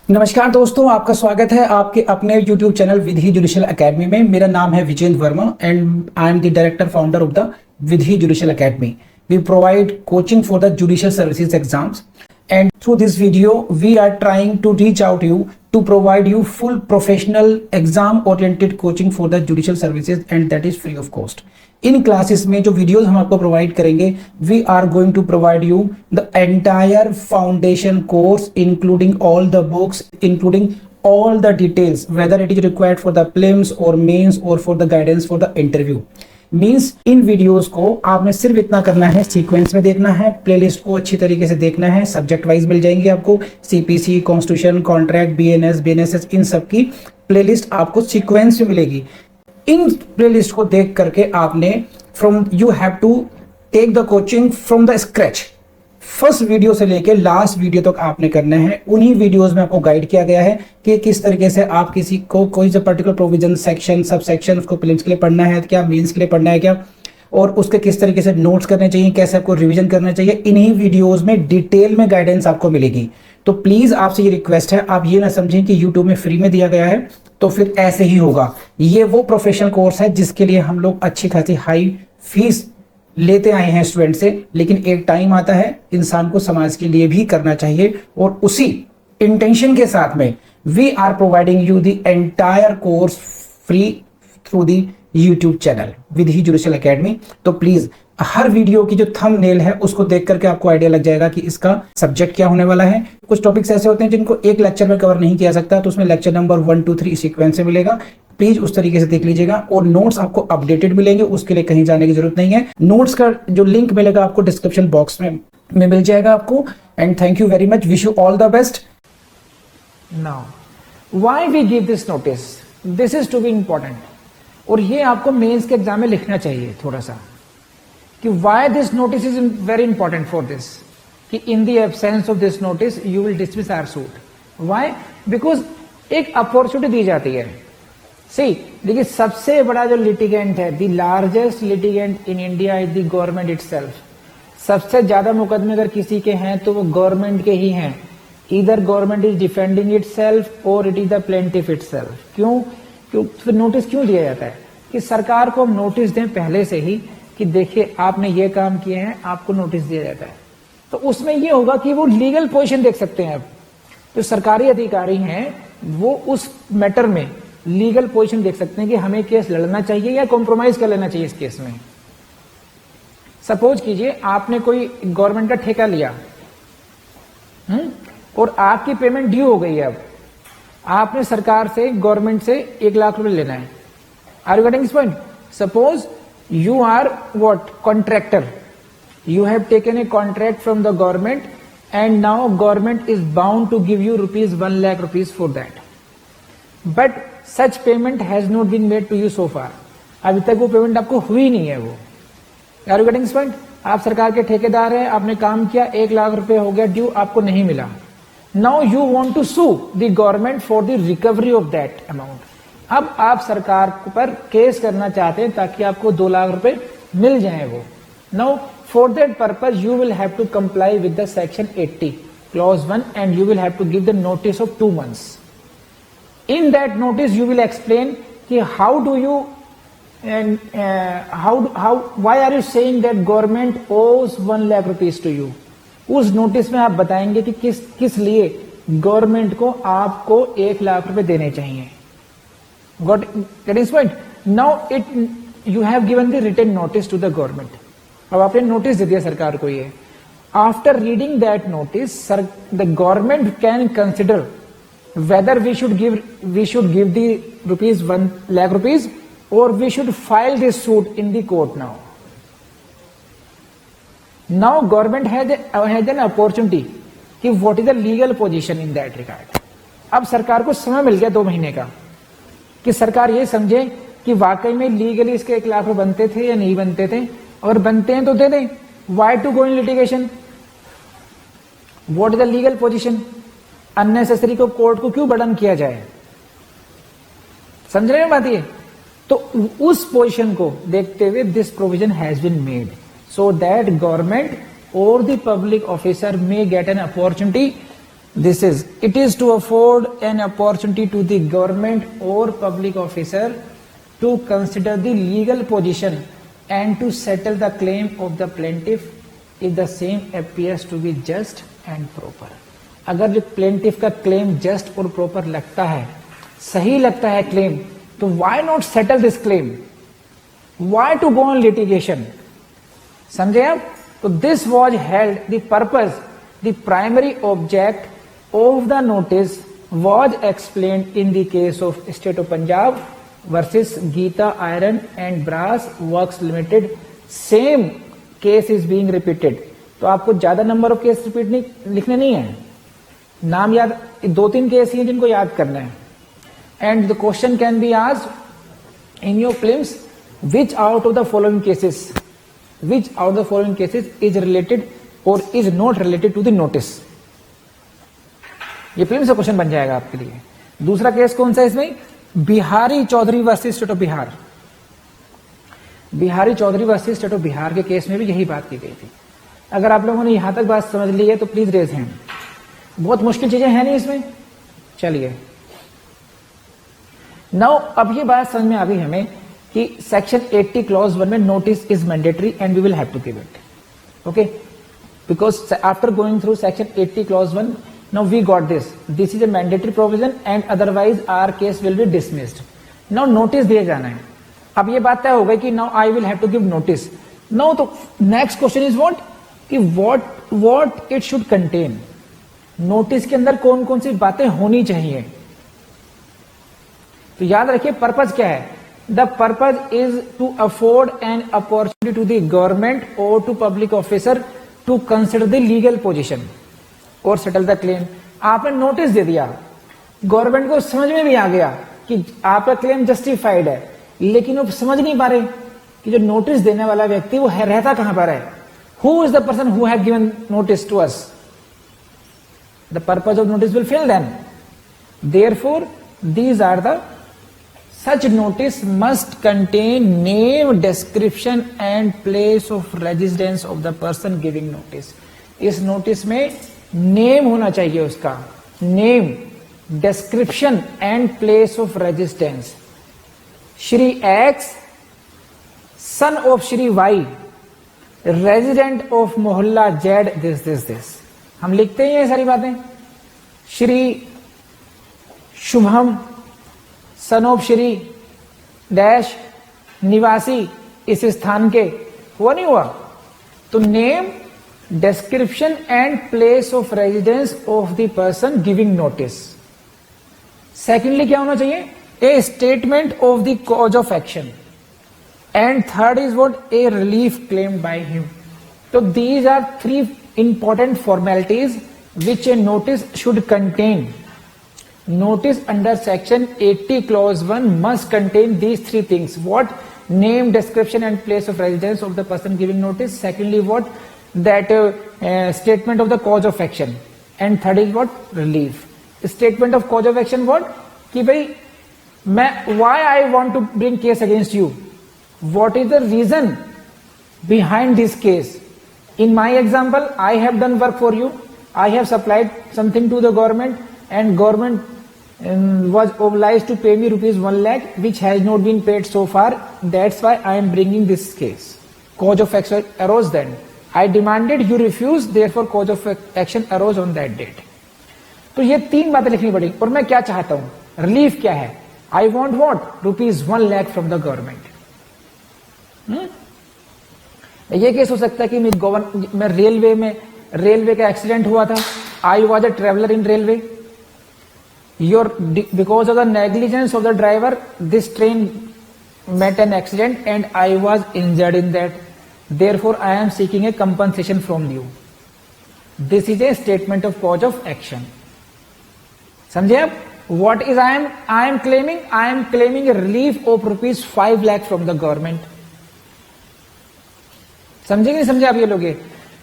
नमस्कार दोस्तों, आपका स्वागत है आपके अपने YouTube channel Vidhi judicial academy में। मेरा नाम है Vijendra Verma and I am the director founder of the Vidhi judicial academy. We provide coaching for the judicial services exams, and through this video we are trying to reach out to you to provide you full professional exam oriented coaching for the judicial services, and that is free of cost. इन classes में जो videos हम आपको provide करेंगे, we are going to provide you the entire foundation course including all the books, including all the details whether it is required for the prelims or mains or for the guidance for the interview. Means in videos को आपने सिर्फ इतना करना है, sequence में देखना है, playlist को अच्छी तरीके से देखना है। सब्जेक्ट वाइज मिल जाएंगे आपको, CPC, constitution, contract, BNS, BNSS, इन सब की प्लेलिस्ट आपको सीक्वेंस में मिलेगी। इन प्लेलिस्ट को देख करके आपने you have to take the coaching from the scratch. First video से लेके लास्ट वीडियो तक आपने करना है। उन्हीं वीडियोस में आपको गाइड किया गया है कि किस तरीके से आप किसी को कोई सा particular provision, section, sub section उसको प्रीलिम्स के लिए पढ़ना है क्या, मेंस के लिए पढ़ना है क्या, और उसके किस तरीके से नोट्स करने चाहिए, कैसे आपको रिवीजन करना चाहिए। इन्हीं वीडियोस में डिटेल में गाइडेंस आपको मिलेगी। तो प्लीज आपसे ये रिक्वेस्ट है, आप ये ना समझें कि यूट्यूब में फ्री में दिया गया है तो फिर ऐसे ही होगा। ये वो प्रोफेशनल कोर्स है जिसके लिए हम लोग अच्छी खासी हाई फीस लेते आए हैं स्टूडेंट से, लेकिन एक टाइम आता है इंसान को समाज के लिए भी करना चाहिए, और उसी इंटेंशन के साथ में we are providing you the entire course free through the YouTube channel Vidhi judicial academy. तो प्लीज हर वीडियो की जो थंबनेल है उसको देख करके आपको आइडिया लग जाएगा कि इसका सब्जेक्ट क्या होने वाला है। कुछ टॉपिक्स ऐसे होते हैं जिनको एक लेक्चर में कवर नहीं किया सकता, तो उसमें लेक्चर नंबर 1, 2, 3 सीक्वेंस से मिलेगा। प्लीज उस तरीके से देख लीजिएगा, और नोट्स आपको अपडेटेड मिलेंगे, उसके लिए कहीं जाने की जरूरत नहीं है। नोट्स का जो लिंक मिलेगा आपको डिस्क्रिप्शन बॉक्स में मिल जाएगा आपको। And thank you very much, wish you all the best. Now why we give this notice, this is to be important, और ये आपको मेंस के एग्जाम में लिखना चाहिए थोड़ा सा कि why this notice is very important for this, कि in the absence of this notice you will dismiss our suit. Why? Because एक अपॉर्चुनिटी दी जाती है। सी देखिए, सबसे बड़ा जो लिटिगेंट है, the largest litigant in India is the government itself. सबसे ज्यादा मुकदमे अगर किसी के हैं तो वो गवर्नमेंट के ही हैं। इधर गवर्नमेंट इज डिफेंडिंग इटसेल्फ और it is the plaintiff itself. क्यों? फिर नोटिस क्यों दिया जाता है? कि सरकार को हम नोटिस दें पहले से ही कि देखिए आपने ये काम किए हैं, आपको नोटिस दिया जाता है। तो उसमें ये होगा कि वो लीगल पोजीशन देख सकते हैं। अब जो सरकारी अधिकारी हैं वो उस मैटर में लीगल पोजीशन देख सकते हैं कि हमें केस लड़ना चाहिए या कॉम्प्रोमाइज कर लेना चाहिए इस केस में। सपोज कीजिए आपने कोई गवर्नमेंट का ठेका लिया और आपकी पेमेंट ड्यू हो गई है। अब आपने सरकार से, गवर्नमेंट से 1 लाख रुपए लेना है। Are you getting this point? Suppose you are what? Contractor. You have taken a contract from the government and now government is bound to give you ₹1 lakh for that. But such payment has not been made to you so far. अभी तक वो payment आपको हुई नहीं है वो। Are you getting this point? आप सरकार के ठेकेदार हैं, आपने काम किया, 1 लाख रुपए हो गया ड्यू, आपको नहीं मिला। Now you want to sue the government for the recovery of that amount. अब आप सरकार पर केस करना चाहते हैं ताकि आपको 2 लाख रुपए मिल जाए वो। Now for that purpose you will have to comply with the section 80 clause 1 and you will have to give the notice of 2 months. In that notice you will explain कि how do you and how why are you saying that government owes 1 lakh rupees to you. उस notice में आप बताएंगे कि किस लिए government को आपको 1 लाख रुपए देने चाहिए। Got this point? Now you have given the written notice to the government. अब आपने नोटिस दे दिया सरकार को ये। After reading that notice, the government can consider whether we should give the ₹1 lakh or we should file this suit in the court now. Now government has an opportunity कि what is the legal position in that regard. अब सरकार को समय मिल गया 2 महीने का कि सरकार ये समझे कि वाकई में लीगली इसके 1 लाख रुपए बनते थे या नहीं बनते थे, और बनते हैं तो दे दें। Why to go in litigation? What is the legal position? Unnecessary को कोर्ट को क्यों बर्डन किया जाए? समझ रहे हैं बात ये? तो उस पोजीशन को देखते हुए this provision has been made so that government और the public officer may get an opportunity This is, it is to afford an opportunity to the government or public officer to consider the legal position and to settle the claim of the plaintiff if the same appears to be just and proper. अगर जो plaintiff का claim just और proper लगता है, सही लगता है claim, तो why not settle this claim? Why to go on litigation? समझे आप? तो this was held, the purpose, the primary object of the notice was explained in the case of State of Punjab versus Geeta Iron and Brass Works Limited. Same case is being repeated. तो आपको ज्यादा number of case repeat नहीं लिखने नहीं है, नाम याद, 2-3 case ही हैं जिनको याद करना है. And the question can be asked in your prelims, which out of the following cases is related or is not related to the notice. ये प्रीलिम्स का क्वेश्चन बन जाएगा आपके लिए. दूसरा केस कौन सा है इसमें? Bihari Chaudhary versus state of Bihar. Bihari Chaudhary versus state of Bihar के केस में भी यही बात की गई थी. अगर आप लोगों ने यहां तक बात समझ ली है तो प्लीज रेज हैंड. बहुत मुश्किल चीजें हैं नहीं इसमें. चलिए नाउ अब ये बात समझ में आ गई हमें कि सेक्शन 80 क्लॉज 1 में notice is mandatory and we will have to give it. Okay, because after going through section 80 clause 1 now we got this is a mandatory provision and otherwise our case will be dismissed. now notice दिए जाना है. अब ये बात तय हो गई कि now I will have to give notice. now तो next question is what कि what it should contain. Notice के अंदर कौन कौन सी बातें होनी चाहिए. तो याद रखिए पर्पज क्या है. The purpose is to afford an opportunity to the government और to public officer to consider the legal position और सेटल द क्लेम. आपने नोटिस दे दिया, गवर्नमेंट को समझ में भी आ गया कि आपका क्लेम जस्टिफाइड है, लेकिन वो समझ नहीं पा रहे कि जो नोटिस देने वाला व्यक्ति वो रहता कहां पर है. Who is the person who have given notice to us. The purpose of notice will fail them. Therefore these are the such notice must contain name, description and place of residence of the person giving notice. इस notice में name होना चाहिए, उसका name, description and place of residence. Shri X son of Shri Y resident of मोहल्ला Z this. हम लिखते हैं ये सारी बातें. Shri Shubham son of Shri dash निवासी इस स्थान के. हुआ नहीं हुआ? तो name, description and place of residence of the person giving notice. Secondly क्या होना चाहिए? A statement of the cause of action. And third is what? A relief claimed by him. So these are 3 important formalities which a notice should contain. Notice under section 80 clause 1 must contain these 3 things. What? Name, description and place of residence of the person giving notice. Secondly what? That statement of the cause of action. And third is what? Relief. Statement of cause of action what? कि भाई मैं why I want to bring case against you. What is the reason behind this case? In my example, I have done work for you. I have supplied something to the government and government was obliged to pay me rupees 1 lakh which has not been paid so far. That's why I am bringing this case. Cause of action arose then. I demanded, you refused, therefore cause of action arose on that date. तो ये 3 बातें लिखनी पड़ेगी. और मैं क्या चाहता हूं? रिलीफ क्या है? I want what? rupees 1 lakh from the government. ये केस हो सकता है कि मैं रेलवे का एक्सीडेंट हुआ था. I was a traveler in railway. Because of the negligence of the driver, this train met an accident and I was injured in that. Therefore, I am seeking a compensation from you. This is a statement of cause of action. समझे आप? What is I am claiming? I am claiming a relief of rupees 5 lakh from the government. समझे नहीं समझे आप ये लोग?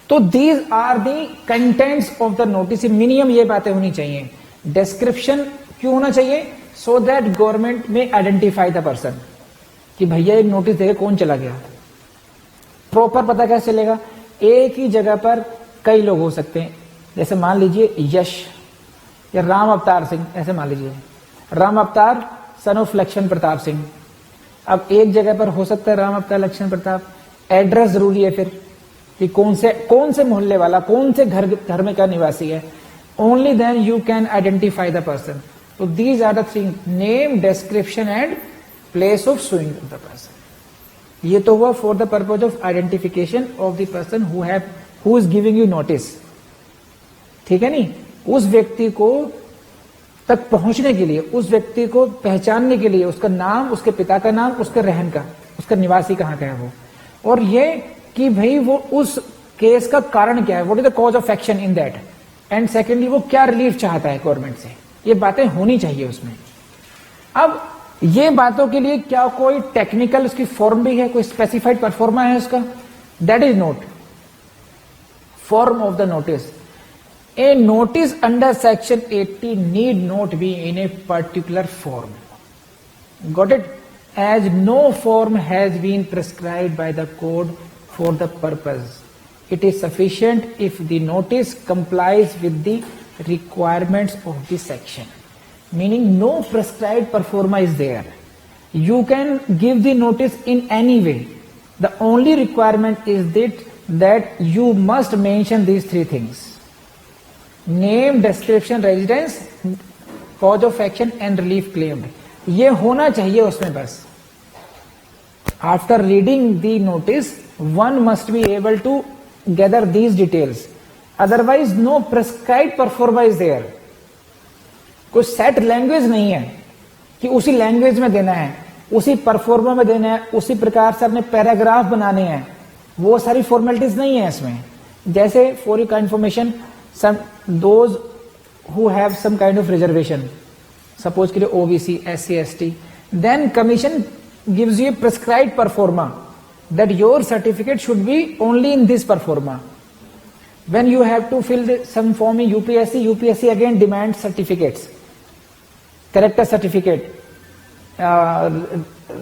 तो these are the contents of the notice. Minimum ये बातें होनी चाहिए. Description क्यों होना चाहिए? So that government may identify the person. कि भैया एक नोटिस देके कौन चला गया. प्रॉपर पता कैसे चलेगा? एक ही जगह पर कई लोग हो सकते हैं. जैसे मान लीजिए यश या राम अवतार सिंह, ऐसे मान लीजिए राम अवतार सन ऑफ लक्ष्मण प्रताप सिंह। अब एक जगह पर हो सकता है राम अवतार लक्ष्मण प्रताप, एड्रेस जरूरी है फिर कि कौन से मोहल्ले वाला, कौन से घर में का निवासी है। Only then you can identify the person. तो these are the three, name, description and place of suing of the person. ये तो हुआ for the purpose of identification of the person who is giving you notice, ठीक है नहीं। उस व्यक्ति को तक पहुंचने के लिए, उस व्यक्ति को पहचानने के लिए उसका नाम, उसके पिता का नाम, उसके रहन का, उसका निवासी कहाँ का है वो, और ये कि भाई वो उस केस का कारण क्या है, what is the cause of action in that, and secondly वो क्या रिलीफ चाहता है गवर्नमेंट से। ये बातें होनी चाहिए उसमें। अब ये बातों के लिए क्या कोई टेक्निकल उसकी फॉर्म भी है, कोई स्पेसिफाइड परफॉर्मा है उसका? That is note form of the notice. A notice under section 80 need not be in a particular form. Got it? As no form has been prescribed by the code for the purpose. It is sufficient if the notice complies with the requirements of the section. Meaning no prescribed performa is there. You can give the notice in any way. The only requirement is that you must mention these three things. Name, description, residence, cause of action and relief claimed. ये होना चाहिए उसमें बस। After reading the notice one must be able to gather these details, otherwise no prescribed proforma is there. कोई set language नहीं है कि उसी लैंग्वेज में देना है, उसी परफॉर्मा में देना है, उसी प्रकार से अपने पैराग्राफ बनाने हैं, वो सारी फॉर्मेलिटीज नहीं है इसमें। जैसे फॉर यू का information, those who have some kind of reservation, suppose के लिए OBC, SC, ST, then commission gives you a prescribed performa that your certificate should be only in this performa. When you have to fill some form in UPSC again demands certificates, character certificate,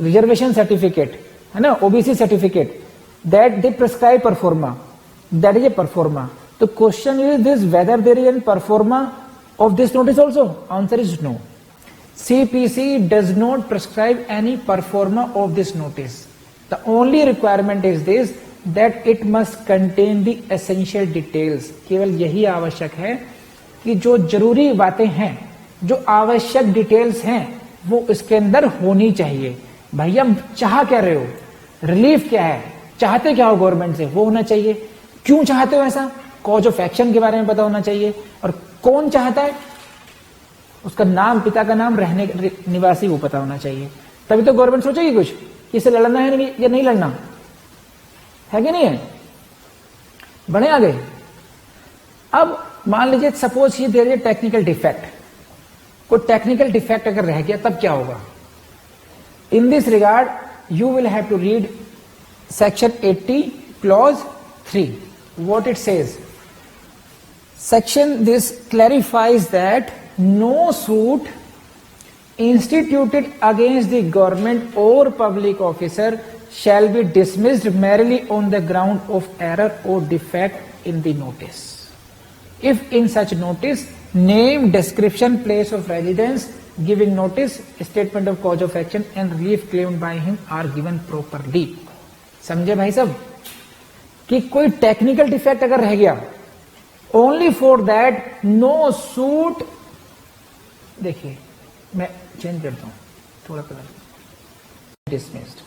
reservation certificate, है ना, OBC certificate, that they prescribe performa, that is a performa. The question is this, whether there is a performa of this notice also? Answer is no. CPC does not prescribe any performa of this notice. The only requirement is this, that it must contain the essential details. केवल यही आवश्यक है कि जो जरूरी बातें हैं, जो आवश्यक डिटेल्स हैं, वो इसके अंदर होनी चाहिए। भैया चाह क्या रहे हो, रिलीफ क्या है, चाहते क्या हो गवर्नमेंट से, वो होना चाहिए। क्यों चाहते हो ऐसा, कॉज ऑफ एक्शन के बारे में पता होना चाहिए, और कौन चाहता है उसका नाम, पिता का नाम, रहने निवासी वो पता होना चाहिए। तभी तो गवर्नमेंट सोचेगी कुछ कि इसे लड़ना है या नहीं लड़ना है, कि नहीं है। बढ़े आगे। अब मान लीजिए सपोज ये देयर इज टेक्निकल डिफेक्ट, कोई टेक्निकल डिफेक्ट अगर रह गया तब क्या होगा। In this regard you will have to read section 80 clause 3, what it says. Section this clarifies that no suit instituted against the government or public officer shall be dismissed merely on the ground of error or defect in the notice. If in such notice name, description, place of residence, giving notice, statement of cause of action and relief claimed by him are given properly. समझे भाई साहब कि कोई technical defect अगर रह गया, only for that no suit, देखिए मैं चेंज करता हूं थोड़ा colour, dismissed,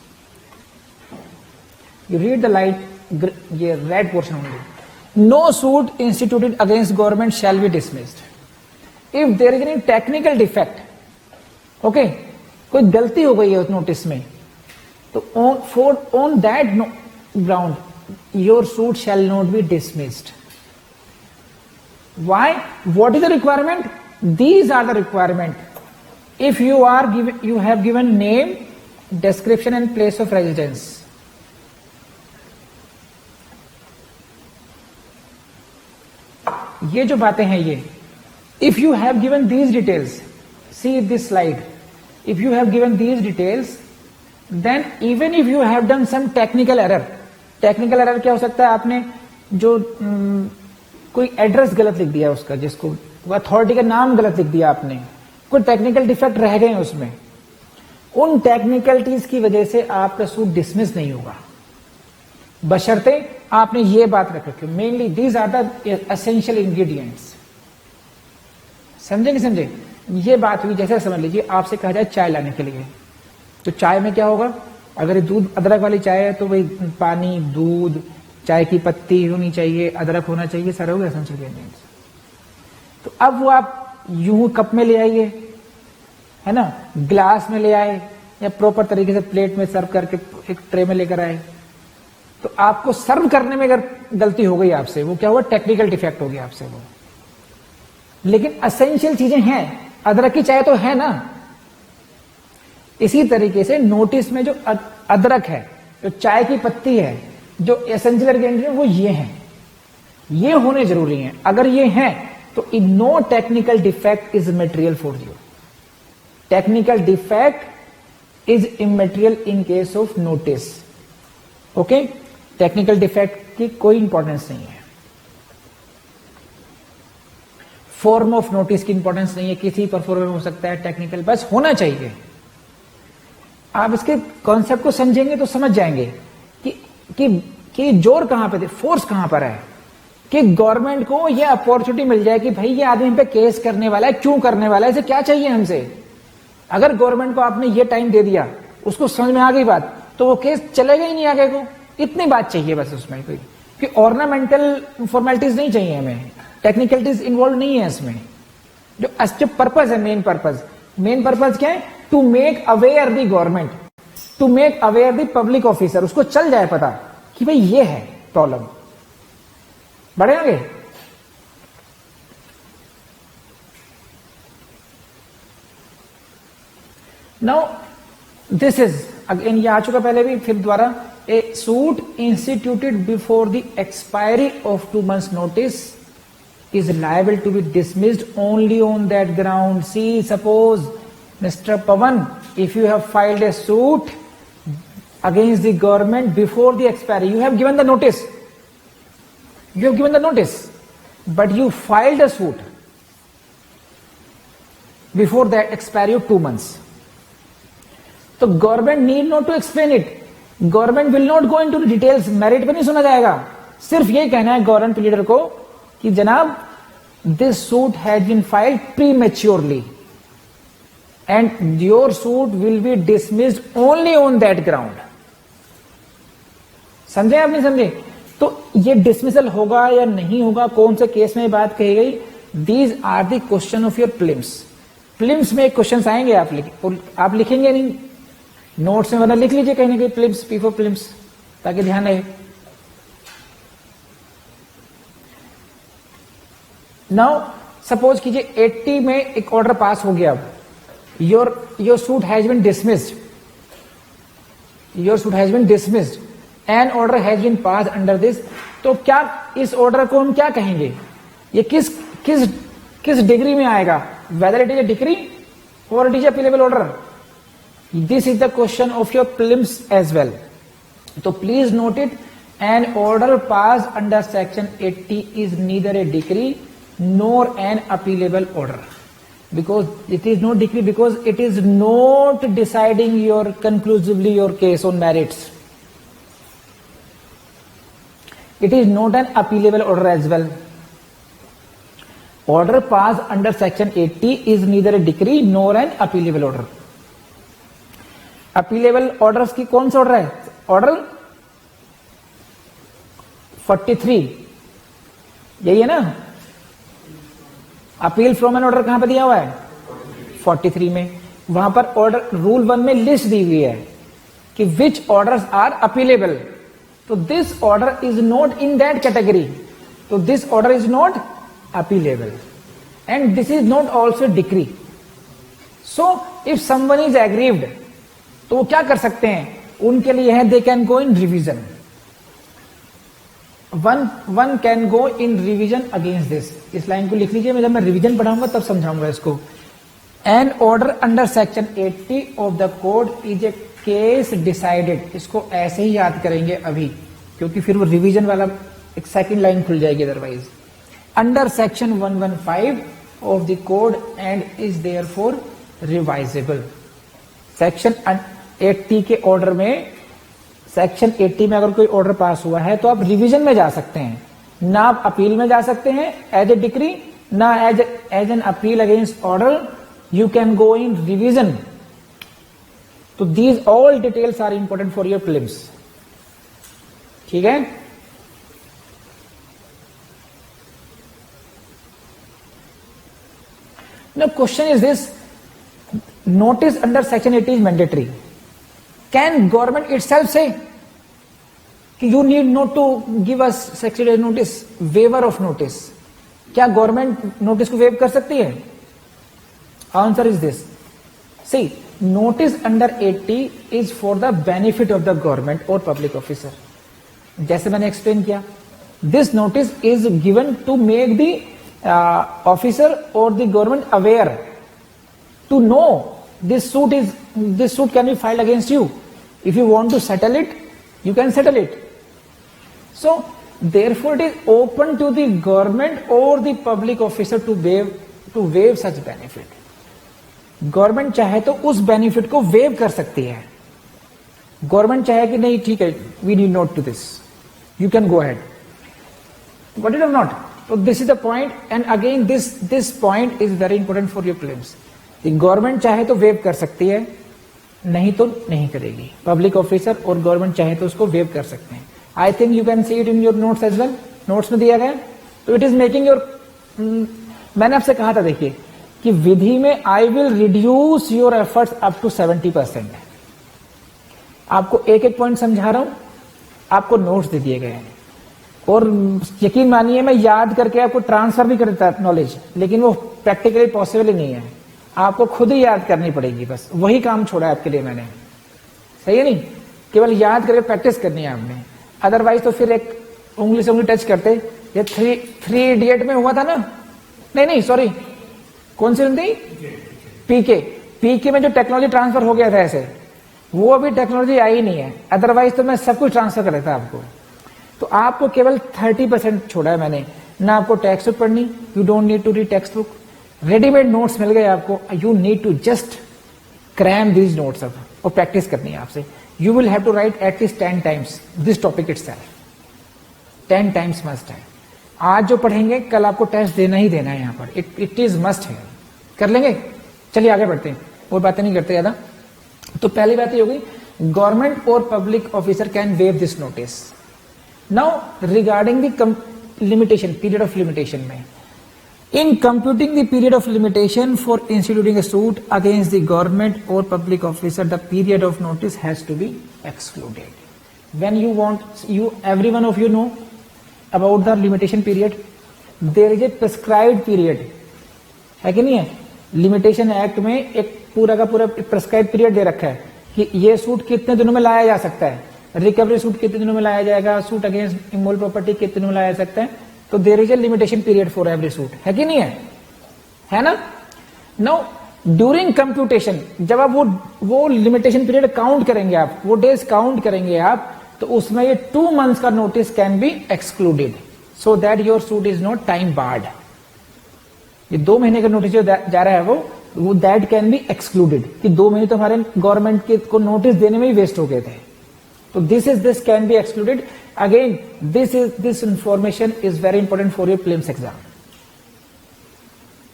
you read the light, ये red portion only, no suit instituted against government shall be dismissed if there is any technical defect. Okay, कोई गलती हो गई है उस नोटिस में, तो on that ground your suit shall not be dismissed. Why? What is the requirement? These are the requirement. If you have given name, description and place of residence. ये जो बातें हैं ये, if you have given these details, see this slide, if you have given these details, then even if you have done some technical error, technical error क्या हो सकता है, आपने जो कोई एड्रेस गलत लिख दिया उसका, जिसको वो अथॉरिटी का नाम गलत लिख दिया आपने, कोई टेक्निकल डिफेक्ट रह गए उसमें, उन टेक्निकलिटीज की वजह से आपका सूट डिसमिस नहीं होगा, बशर्ते आपने ये बात रख रखी। Mainly these are the essential ingredients. समझे नहीं समझे? ये बात हुई, जैसे समझ लीजिए आपसे कहा जाए चाय लाने के लिए, तो चाय में क्या होगा, अगर दूध अदरक वाली चाय है तो भाई पानी, दूध, चाय की पत्ती होनी चाहिए, अदरक होना चाहिए, सारे हो गए एसेंशियल इंग्रेडिएंट्स। तो अब वो आप यूं कप में ले आइए, है ना, ग्लास में ले आए, या प्रॉपर तरीके से प्लेट में सर्व करके एक ट्रे में लेकर आए, तो आपको सर्व करने में अगर गलती हो गई आपसे, वो क्या हुआ, टेक्निकल डिफेक्ट हो गया आपसे वो। लेकिन एसेंशियल चीजें हैं, अदरक की चाय तो है ना। इसी तरीके से नोटिस में जो अदरक है, जो चाय की पत्ती है, जो एसेंशियल इंग्रेडिएंट है वो ये हैं, ये होने जरूरी हैं। अगर ये हैं तो no technical defect is material for you. Technical defect is immaterial in case of notice. Okay, technical defect की कोई इंपॉर्टेंस नहीं है, फॉर्म ऑफ नोटिस की इंपॉर्टेंस नहीं है, किसी पर फॉर्म हो सकता है टेक्निकल, बस होना चाहिए। आप इसके कॉन्सेप्ट को समझेंगे तो समझ जाएंगे कि जोर कहां पे, फोर्स कहां पर है, कि गवर्नमेंट को यह अपॉर्चुनिटी मिल जाए कि भाई ये आदमी पे केस करने वाला है, क्यों करने वाला है, इसे क्या चाहिए हमसे। अगर गवर्नमेंट को आपने ये टाइम दे दिया, उसको समझ में आ गई बात, तो वो केस चलेगा ही नहीं आगे को। इतनी बात चाहिए बस उसमें, कोई कि ऑर्नामेंटल फॉर्मेलिटीज नहीं चाहिए हमें, टेक्निकलिटीज इन्वॉल्व नहीं है इसमें। जो पर्पज है, मेन पर्पज क्या है, to make aware the government, to make aware the public officer, उसको चल जाए पता कि भाई ये है प्रॉब्लम। बढ़े आगे, नाउ दिस इज अगेन, ये आ चुका पहले भी, फिर दोबारा, ए suit instituted before the expiry of 2 months notice is liable to be dismissed only on that ground. See, suppose Mr. Pawan, if you have filed a suit against the government before the expiry, you have given the notice, but you filed a suit before that expiry of 2 months. तो government need not to explain it, government will not go into details, merit पे नहीं सुना जाएगा, सिर्फ ये कहना है government leader को कि जनाब this suit has been filed prematurely and your suit will be dismissed only on that ground. समझे आप नहीं समझे? तो ये डिसमिसल होगा या नहीं होगा, कौन से केस में बात कही गई, these are the question of your prelims में क्वेश्चन आएंगे, आप लिखेंगे नहीं नोट्स में, वरना लिख लीजिए कहीं ना कहीं प्रिलिम्स, पी फॉर प्रिलिम्स, ताकि ध्यान रहे। नाउ सपोज कीजिए 80 में एक ऑर्डर पास हो गया, your suit has been dismissed, an order has been pass under this. तो क्या इस ऑर्डर को हम क्या कहेंगे, ये किस डिग्री में आएगा, whether it is a decree और it is appealable order. This is the question of your prelims as well. तो please note it, an order pass under section 80 is neither a decree nor an appealable order, because it is no decree, because it is not deciding conclusively your case on merits. It is not an appealable order as well. Order passed under section 80 is neither a decree nor an appealable order. Appealable orders की कौन सा order है, order 43 यही है ना। Appeal from N order कहां पर दिया हुआ है, 43 में। वहां पर ऑर्डर रूल 1 में लिस्ट दी हुई है कि विच ऑर्डर्स आर अपीलेबल। तो this order is not in that category, तो this order is not appealable and this is not also decree. So if someone is aggrieved, तो वो क्या कर सकते हैं, उनके लिए है they can go in revision, one can go in revision against this. इस लाइन को लिख लीजिए, जब मैं रिविजन पढ़ाऊंगा तब समझाऊंगा इसको। An order under section 80 of the code is a case decided, इसको ऐसे ही याद करेंगे अभी, क्योंकि फिर वो रिवीजन वाला एक सेकंड लाइन खुल जाएगी otherwise. Under section 115 of the code and is therefore revisable. Section 80 के ऑर्डर में, सेक्शन 80 में अगर कोई ऑर्डर पास हुआ है तो आप रिवीजन में जा सकते हैं, ना आप अपील में जा सकते हैं एज ए डिक्री, ना as an appeal against order. You can go in revision. तो these all details are important for your prelims. ठीक है. Now question is this, notice under section 80 is mandatory. Can government itself say कि you need not to give us section 80 notice, waiver of notice? क्या government notice को waive कर सकती है? Answer is this. See, notice under 80 is for the benefit of the government और public officer. जैसे मैंने explain किया, this notice is given to make the officer or the government aware to know this suit can be filed against you. If you want to settle it, you can settle it. So therefore it is open to the government or the public officer to waive such benefit. Government चाहे तो उस benefit को waive कर सकती है. Government चाहे कि नहीं ठीक है, we need not to this, you can go ahead, but it is not. So this is the point, and again this point is very important for your prelims. Government चाहे तो वेव कर सकती है, नहीं तो नहीं करेगी. पब्लिक ऑफिसर और गवर्नमेंट चाहे तो उसको वेव कर सकते हैं. I think you can see it in your notes as well. Notes में दिया गया. तो इट इज मेकिंग योर, मैंने आपसे कहा था देखिए कि विधि में I will reduce your efforts up to 70%. आपको एक एक पॉइंट समझा रहा हूं, आपको नोट्स दे दिए गए हैं, और यकीन मानिए मैं याद करके आपको ट्रांसफर भी करता है नॉलेज, लेकिन वो प्रैक्टिकली पॉसिबल ही नहीं है. आपको खुद ही याद करनी पड़ेगी. बस वही काम छोड़ा है आपके लिए मैंने. सही है नहीं, केवल याद करके प्रैक्टिस करनी है आपने. अदरवाइज तो फिर एक उंगली से उंगली टच करते. ये थ्री इडियट में हुआ था ना, नहीं सॉरी, कौन सी थी, पीके में जो टेक्नोलॉजी ट्रांसफर हो गया था ऐसे, वो अभी टेक्नोलॉजी आई नहीं है. अदरवाइज तो मैं सब कुछ ट्रांसफर कर देता आपको. तो आपको केवल 30% छोड़ा है मैंने. ना आपको टेक्स्ट बुक पढ़नी, you don't need to read text book. Readymade notes मिल गए आपको. You need to just cram these notes अब, और प्रैक्टिस करनी है आपसे. You will have to write at least 10 times this topic itself. 10 times must है. आज जो पढ़ेंगे कल आपको टेस्ट देना ही देना है यहाँ पर. इट इज मस्ट है. कर लेंगे. चलिए आगे बढ़ते हैं, और बातें नहीं करते ज्यादा. तो पहली बात ये होगी, गवर्नमेंट और public officer can wave this notice. Now regarding the limitation, period of limitation में, in computing the period of limitation for instituting a suit against the government or public officer, the period of notice has to be excluded. When you want, every one of you know about the limitation period. There is a prescribed period, है कि नहीं है? Limitation act में एक पूरा का पूरा prescribe period दे रखा है कि ये सूट कितने दिनों में लाया जा सकता है. रिकवरी सूट कितने दिनों में लाया जाएगा, सूट अगेंस्ट इमोरल प्रॉपर्टी कितने दिनों में लाया जा सकता है. तो there is a limitation period for every suit, है कि नहीं है ना. नाउ ड्यूरिंग कंप्यूटेशन, जब आप वो लिमिटेशन पीरियड काउंट करेंगे, आप वो डेज काउंट करेंगे आप, तो उसमें ये 2 months का notice can be excluded, so that your suit is not time barred. ये 2 महीने का नोटिस जो जा रहा है वो दैट कैन बी एक्सक्लूडेड, कि 2 महीने तो हमारे गवर्नमेंट के को नोटिस देने में ही वेस्ट हो गए थे. तो this can be excluded. Again, this information is very important for your prelims exam.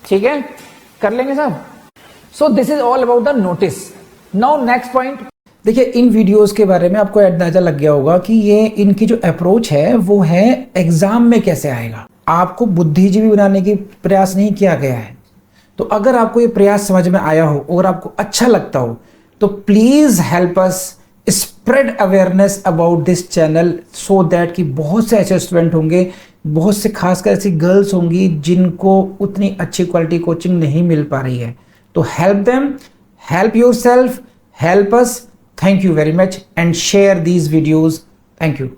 ठीक है, कर लेंगे साहब. So this is all about the notice. Now next point. देखिए, इन वीडियोस के बारे में आपको अंदाजा लग गया होगा कि ये इनकी जो अप्रोच है वो है एग्जाम में कैसे आएगा. आपको बुद्धिजीवी बनाने की प्रयास नहीं किया गया है. तो अगर आपको ये प्रयास समझ में आया हो और आपको अच्छा लगता हो तो please help us spread awareness about this channel, so that कि बहुत से ऐसे स्टूडेंट होंगे, बहुत से खासकर ऐसी गर्ल्स होंगी जिनको उतनी अच्छी क्वालिटी कोचिंग नहीं मिल पा रही है. तो help them, help yourself, help us. Thank you very much and share these videos. Thank you.